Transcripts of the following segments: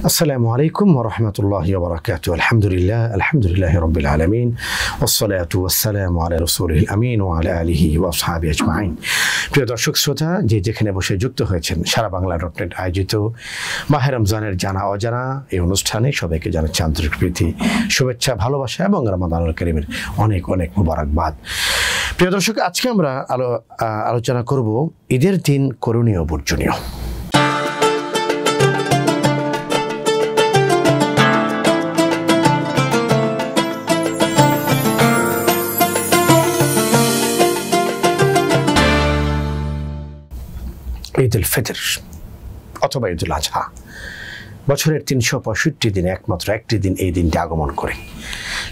السلام عليكم ورحمة الله وبركاته. الحمد لله رب العالمين والصلاة والسلام على رسوله الأمين وعلى آله وأصحابه أجمعين. প্রিয় দর্শক শ্রোতা, যে যেখানে বসে যুক্ত হয়েছেন সারা বাংলা ডটনেট আয়োজিত মাহে রমজানের জানা অজানা এই অনুষ্ঠানে সবাইকে জানাচ্ছি আন্তরিক প্রীতি, শুভেচ্ছা, ভালোবাসা এবং রমাদানুল কারীমের অনেক অনেক মুবারকবাদ। প্রিয় দর্শক, আজকে আমরা আলোচনা করব ঈদের দিন করণীয় বর্জনীয়। ঈদ উল ফিতর অথবা ঈদ উল আজহা বছরের ৩৬৫ দিনে একমাত্র একটি দিন এই দিনটি আগমন করে।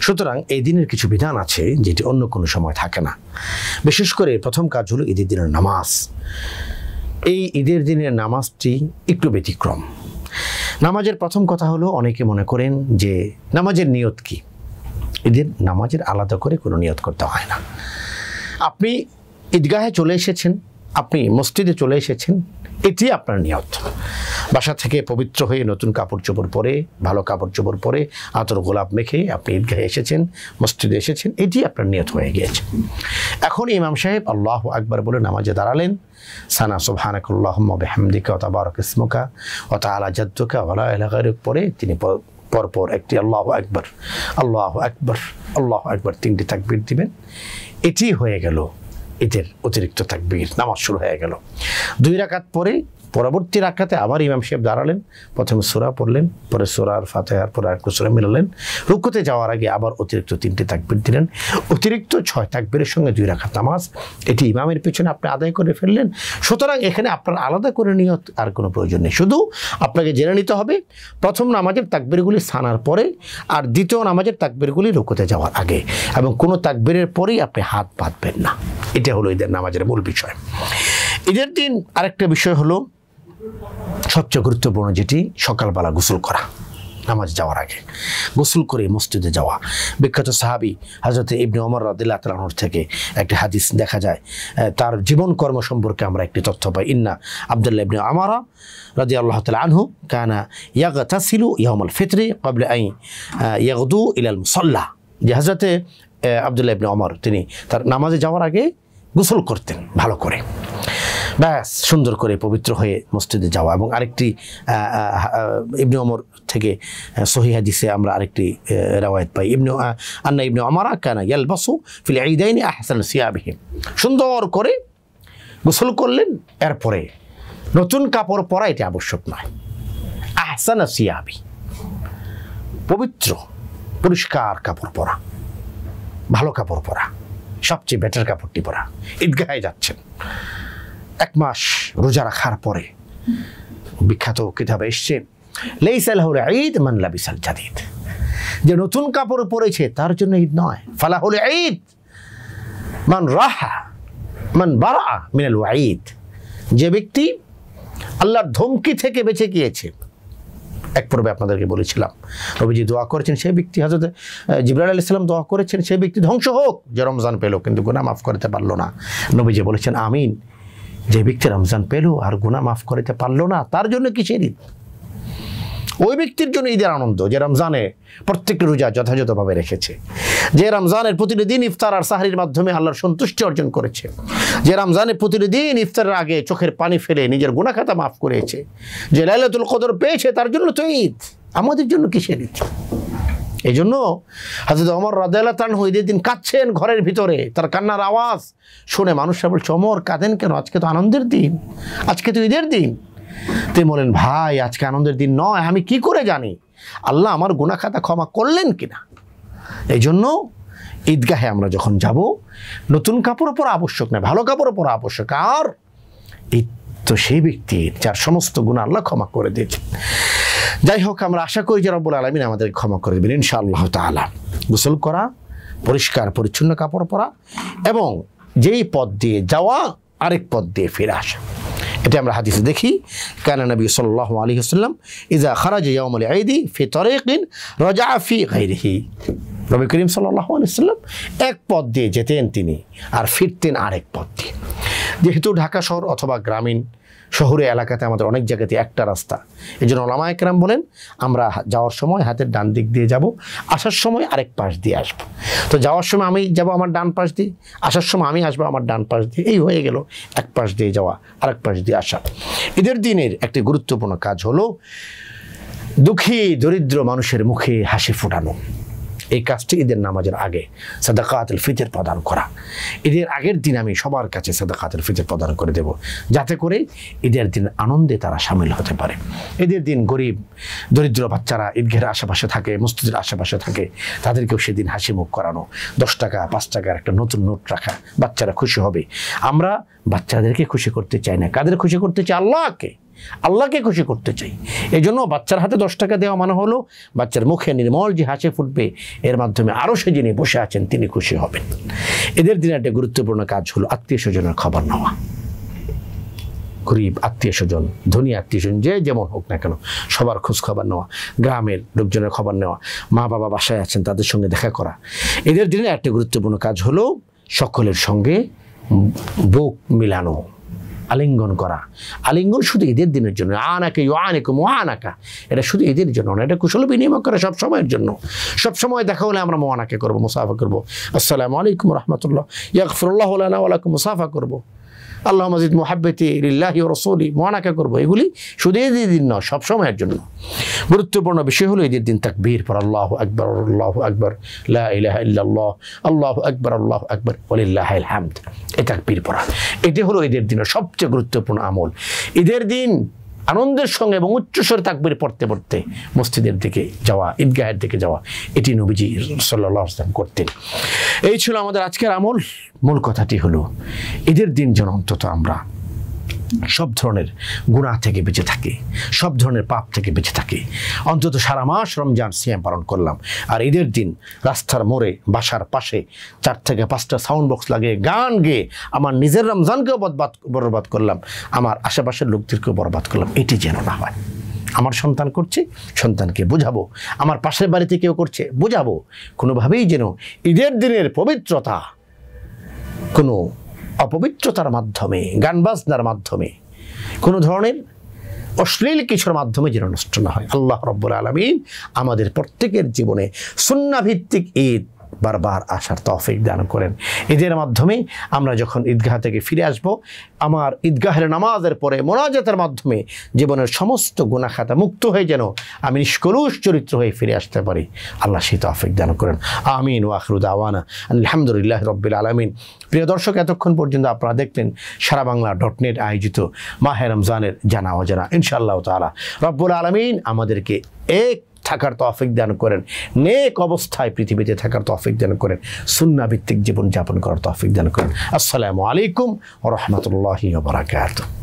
সুতরাং এই দিনের কিছু বিধান আছে যেটি অন্য কোনো সময় থাকে না। বিশেষ করে প্রথম কাজ হলো ঈদের দিনের নামাজ। এই ঈদের দিনের নামাজটি একটু ব্যতিক্রম। নামাজের প্রথম কথা হলো, অনেকে মনে করেন যে নামাজের নিয়ত কি। ঈদের নামাজের আলাদা করে কোনো নিয়ত করতে হয় না। আপনি ঈদগাহে চলে এসেছেন, আপনি মসজিদে চলে এসেছেন, এটি আপনার নিয়ত। বাসা থেকে পবিত্র হয়ে নতুন কাপড় চোপড় পরে, ভালো কাপড় চোপড় পরে, আতর গোলাপ মেখে আপনি ঈদগাহে এসেছেন, মসজিদে এসেছেন, এটি আপনার নিয়ত হয়ে গিয়েছে। এখন ইমাম সাহেব আল্লাহু আকবার বলে নামাজে দাঁড়ালেন। সানা সুবহানাকাল্লাহুম্মা বিহামদিকা ওয়া তাবারাক ইসমুকা ওয়া তাআলা জাদ্দুকা ওয়া লা ইলাহা গায়রুক পরে তিনি পরপর একটি আল্লাহু আকবার, আল্লাহু আকবার, আল্লাহু আকবার তিনটি তাকবীর দিবেন। এটি হয়ে গেল ঈদের অতিরিক্ত তাকবীর। নামাজ শুরু হয়ে গেল। 2 রাকাত পরে পরবর্তী রাকাতে আবার ইমাম সাহেব দাঁড়ালেন, প্রথমে সূরা পড়লেন, পরে সূরার ফাতিহার পরে আরেকটু সূরা মিলালেন, রুকুতে যাওয়ার আগে আবার অতিরিক্ত 3টি তাকবীর দিলেন। অতিরিক্ত 6 তাকবীরের সঙ্গে 2 রাকাত নামাজ, এটি ইমামের পেছনে আপনি আদায় করে ফেললেন। সুতরাং এখানে আপনার আলাদা করে নিয়ত আর কোনো প্রয়োজন নেই। শুধু আপনাকে জেনে নিতে হবে প্রথম নামাজের তাকবীরগুলি সানার পরে আর দ্বিতীয় নামাজের তাকবীরগুলি রুকুতে যাওয়ার আগে, এবং কোনো তাকবীরের পরেই আপনি হাত বাঁধবেন না। এটা হলো ঈদের নামাজের মূল বিষয়। ঈদের দিন আরেকটা বিষয় হলো সবচেয়ে গুরুত্বপূর্ণ, যেটি সকালবেলা গোসল করা। নামাজ যাওয়ার আগে গোসল করে মসজিদে যাওয়া। বিখ্যাত সাহাবী হযরত ইবনে ওমর রাদিয়াল্লাহু তাআলা আনহু থেকে একটি হাদিস দেখা যায়, তার জীবন কর্ম সম্পর্কে আমরা একটি তথ্য পাই। ইন্না আব্দুল্লাহ ইবনে ওমর রাদিয়াল্লাহু তাআলা আনহু কানা ইয়াগতাসিলু ইয়াউমাল ফিতরি ক্বাবলা আন ইয়াগদু ইলাল মুসাল্লা। যে হযরত আব্দুল্লাহ ইবনে ওমর তিনি তার নামাজে যাওয়ার আগে গোসল করতেন ভালো করে, ব্যাস সুন্দর করে পবিত্র হয়ে মসজিদে যাওয়া। এবং আরেকটি ইবনে ওমর থেকে সহিহ হাদিসে আমরা আরেকটি রওয়ায়াত পাই, আন্না ইবনে ওমর কানা ইয়ালবাসু ফিল ঈদাইনি আহসান সিয়াবিহি। সুন্দর করে গোসল করলেন, এরপরে নতুন কাপড় পরা এটি আবশ্যক নয়। আহসান সিয়াবি, পবিত্র পরিষ্কার কাপড় পরা, ভালো কাপড় পরা, সবচেয়ে বেটার কাপড়টি পরা। ঈদগাহে যাচ্ছেন, 1 মাস রোজা রাখার পরে বিখ্যাত কিতাবে এসছে, লাইসা লাহুল ঈদ মান লাবিসাল জাদিদ, যে নতুন কাপড় পরেছে তার জন্য ঈদ নয়। ফালাহুল ঈদ মান রাহা মান বারা মিনাল ওয়াঈদ, যে ব্যক্তি আল্লাহর ধমকি থেকে বেঁচে গিয়েছে। এক পর্বে আপনাদেরকে বলেছিলাম নবীজি দোয়া করেছেন, সেই ব্যক্তি হযরত জিবরাইল আলাইহিস সালাম দোয়া করেছেন, সেই ব্যক্তি ধ্বংস হোক যে রমজান পেল কিন্তু গুনাহ মাফ করতে পারলো না। নবীজি বলেছেন আমিন। যে ব্যক্তি রমজান পেল আর গুনাহ মাফ করতে পারলো না, তার জন্য কিসের ঈদ? ওই ব্যক্তির জন্য ঈদের আনন্দ যে রমজানে প্রত্যেকটি রোজা যথাযথভাবে রেখেছে, যে রমজানের প্রতিটি দিন ইফতার আর সাহরির মাধ্যমে আল্লাহর সন্তুষ্টি অর্জন করেছে, যে রমজানের প্রতিটি দিন ইফতারের আগে চোখের পানি ফেলে নিজের গুনাহ খাতা মাফ করেছে, যে লাইলাতুল কদর পেয়েছে, তার জন্য তো ঈদ। আমাদের জন্য কিসের ঈদ? এই জন্য হযরত ওমর রাদিয়াল্লাহু তাআলা ঈদের দিন কাঁদছেন ঘরের ভিতরে। তার কান্নার আওয়াজ শুনে মানুষরা বলছে, ওমর কাঁদেন কেন? আজকে তো আনন্দের দিন, আজকে তো ঈদের দিন। তিনি বলেন, ভাই আজকে আনন্দের দিন নয়, আমি কি করে জানি আল্লাহ আমার গুনাহ খাতা ক্ষমা করলেন কিনা? এই জন্য ঈদগাহে আমরা যখন যাব, নতুন কাপড় পরা আবশ্যক নয়, ভালো কাপড় পরা আবশ্যক। আর ঈদ তো সেই ব্যক্তির যার সমস্ত গুনাহ আল্লাহ ক্ষমা করে দিয়েছেন। যাই হোক, আমরা আশা করি যে রব্বুল আলামিন আমাদের ক্ষমা করে দেবেন ইনশাআল্লাহ তাআলা। গোসল করা, পরিষ্কার পরিচ্ছন্ন কাপড় পরা, এবং যেই পথ দিয়ে যাওয়া আরেক পথ দিয়ে ফিরে আসা। এটা আমরা হাদিসে দেখি, কানা নবী সাল্লাল্লাহু আলাইহি ওয়াসাল্লাম ইযা খারাজা ইয়াউমুল ঈদি ফি তারিকিন রাজা ফি গায়রিহি। নবী করিম সাল্লাল্লাহু আলাইহি ওয়াসাল্লাম এক পথ দিয়ে যেতেন তিনি, আর ফিরতেন আরেক পথ দিয়ে। যেহেতু ঢাকা শহর অথবা গ্রামীণ শহরে এলাকাতে আমাদের অনেক জায়গাতে একটা রাস্তা, এই জন্য ওলামায়ে কেরাম বলেন আমরা যাওয়ার সময় হাতের ডান দিক দিয়ে যাব, আসার সময় আরেক পাশ দিয়ে আসব। তো যাওয়ার সময় আমি যাব আমার ডান পাশ দিয়ে, আসার সময় আমি আসবো আমার ডান পাশ দিয়ে, এই হয়ে গেল এক পাশ দিয়ে যাওয়া আরেক পাশ দিয়ে আসা। ঈদের দিনের একটি গুরুত্বপূর্ণ কাজ হলো দুঃখী দরিদ্র মানুষের মুখে হাসি ফোটানো। এই কাজটি ঈদের নামাজের আগে সাদাকাতুল ফিতর প্রদান করা। ঈদের আগের দিন আমি সবার কাছে সাদাকাতুল ফিতর প্রদান করে দেব, যাতে করে ঈদের দিন আনন্দে তারা সামিল হতে পারে। ঈদের দিন গরিব দরিদ্র বাচ্চারা ঈদগাহের আশেপাশে থাকে, মসজিদের আশেপাশে থাকে, তাদেরকেও সেদিন হাসি মুখ করানো, 10 টাকা 5 টাকার একটা নতুন নোট রাখা, বাচ্চারা খুশি হবে। আমরা বাচ্চাদেরকে খুশি করতে চাই না, কাদের খুশি করতে চাই? আল্লাহকে খুশি করতে চাই। এই জন্য বাচ্চার হাতে 10 টাকা দেওয়া মানে হলো বাচ্চার মুখে নির্মল যে হাসি ফুটবে, এর মাধ্যমে আরও সে যিনি বসে আছেন তিনি খুশি হবেন। এদের দিনে একটা গুরুত্বপূর্ণ কাজ হলো আত্মীয় স্বজনের খবর নেওয়া। গরিব আত্মীয় স্বজন, ধনী আত্মীয় স্বজন, যে যেমন হোক না কেন, সবার খোঁজ খবর নেওয়া, গ্রামের লোকজনের খবর নেওয়া, মা বাবা বাসায় আছেন তাদের সঙ্গে দেখা করা। এদের দিনে একটা গুরুত্বপূর্ণ কাজ হলো সকলের সঙ্গে বুক মিলানো, আলিঙ্গন করা। আলিঙ্গন শুধু ঈদের দিনের জন্য, আনাকে আনেকুম আনাকা, এটা শুধু ঈদের জন্য না, এটা কুশল বিনিময় করা সব সময়ের জন্য। সব সময় দেখা হলে আমরা মোয়ানাকে করবো, মুসাফা করবো, আসসালামু আলাইকুম রাহমাতুল্লাহ, ইয়াগফিরুল্লাহু লানা ওয়া লাকুম, মুসাফা করবো, আল্লাহ মাজিদ মুহাব্বতি লিল্লাহি ওয়া রাসূলি, মোয়ানাকে করবো। এগুলি শুধু ঈদের দিন নয়, সব সময়ের জন্য। গুরুত্বপূর্ণ বিষয় হলো ঈদের দিন তাকবীর পর আল্লাহু আকবার, আল্লাহু আকবার, লা ইলাহা ইল্লাল্লাহ, আল্লাহু আকবার, আল্লাহু আকবার, ওয়ালিল্লাহিল হামদ। এই তাকবীর পড়া, এটি হলো ঈদের দিনের সবচেয়ে গুরুত্বপূর্ণ আমল। ঈদের দিন আনন্দের সঙ্গে এবং উচ্চস্বরে তাকবীর পড়তে পড়তে মসজিদের দিকে যাওয়া, ঈদগাহের দিকে যাওয়া, এটি নবীজি সাল্লাল্লাহু আলাইহি ওয়াসাল্লাম করতেন। এই ছিল আমাদের আজকের আমল। মূল কথাটি হলো ঈদের দিন যেন অন্তত আমরা সব ধরনের গুনাহ থেকে বেঁচে থাকি, সব ধরনের পাপ থেকে বেঁচে থাকি। অন্তত সারা মাস রমজান সিয়াম পালন করলাম, আর ঈদের দিন রাস্তার মোড়ে, বাসার পাশে 4 থেকে 5টা সাউন্ড বক্স লাগিয়ে গান গেয়ে আমার নিজের রমজানকেও বরবাদ করলাম, আমার আশেপাশের লোকদেরকেও বরবাদ করলাম। এটি যেন না হয়। আমার সন্তান করছে, সন্তানকে বোঝাবো, আমার পাশের বাড়িতে কেউ করছে, বোঝাবো। কোনোভাবেই যেন ঈদের দিনের পবিত্রতা কোনো অপবিত্রতার মাধ্যমে, গান বাজনার মাধ্যমে, কোনো ধরনের অশ্লীল কিছুর মাধ্যমে যেন নষ্ট না হয়। আল্লাহ রাব্বুল আলামিন আমাদের প্রত্যেকের জীবনে সুন্নাহ ভিত্তিক ঈদ বারবার আসার তৌফিক দান করেন। ঈদের মাধ্যমে আমরা যখন ঈদগাহ থেকে ফিরে আসব, আমার ঈদগাহের নামাজের পরে মোনাজাতের মাধ্যমে জীবনের সমস্ত গুনাহ খাতা মুক্ত হয়ে যেন আমি নিষ্কলুষ চরিত্র হয়ে ফিরে আসতে পারি। আল্লাহ সেই তৌফিক দান করেন। আমিন ওয়া আখিরু দাওয়ানা আলহামদুলিল্লাহি রাব্বিল আলামিন। প্রিয় দর্শক, এতক্ষণ পর্যন্ত আপনারা দেখলেন সারা বাংলা .net আয়োজিত মাহে রমজানের জানা অজানা। ইনশাআল্লাহ তাআলা রব্বুল আলামিন আমাদেরকে এক থাকার তৌফিক দান করেন, নেক অবস্থায় পৃথিবীতে থাকার তৌফিক দান করেন, সুন্নাহ ভিত্তিক জীবন যাপন করার তৌফিক দান করেন। আসসালামু আলাইকুম ওয়া রাহমাতুল্লাহি ওয়া বারাকাতুহু।